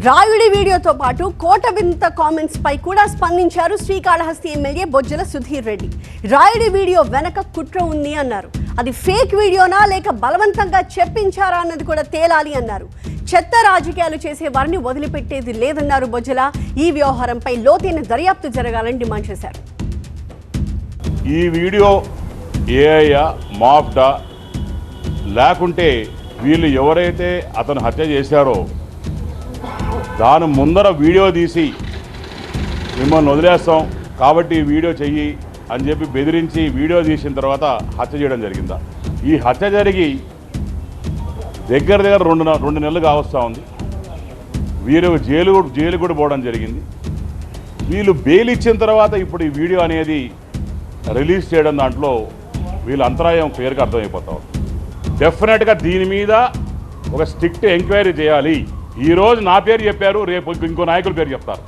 రాయుడి వీడియోతో పాటు కోటవింత కామెంట్స్ పై కూడా స్పందించారు శ్రీకాళహస్తి ఎమ్మెల్యే బొజ్జల సుధీర్ రెడ్డి. రాయుడి వీడియో వెనక కుట్ర ఉంది అన్నారు. అది ఫేక్ వీడియోనా లేక బలవంతంగా చెప్పించారా అన్నది కూడా తేలాలి అన్నారు. చెత్త రాజకీయాలు చేసే వారిని వదిలిపెట్టేది లేదన్నారు బొజ్జల. ఈ వ్యవహారంపై లోతైన దర్యాప్తు జరగాలని డిమాండ్ చేశారు. ఈ వీడియో ఏఐయా మాఫ్డా లేకుంటే వీళ్ళు ఎవరైతే అతను హత్య చేశారో దాని ముందర వీడియో తీసి మిమ్మల్ని వదిలేస్తాం కాబట్టి ఈ వీడియో చెయ్యి అని చెప్పి బెదిరించి వీడియో తీసిన తర్వాత హత్య చేయడం జరిగిందా? ఈ హత్య జరిగి దగ్గర రెండు నెలలు కావస్తూ ఉంది. వీరు జైలు కూడా పోవడం జరిగింది. వీళ్ళు బెయిల్ ఇచ్చిన తర్వాత ఇప్పుడు ఈ వీడియో అనేది రిలీజ్ చేయడం దాంట్లో వీళ్ళ అంతరాయం క్లియర్గా అర్థమైపోతాం. డెఫినెట్గా దీని మీద ఒక స్ట్రిక్ట్ ఎంక్వైరీ చేయాలి. ఈరోజు నా పేరు చెప్పారు, రేపు ఇంకో నాయకుల పేరు చెప్తారు.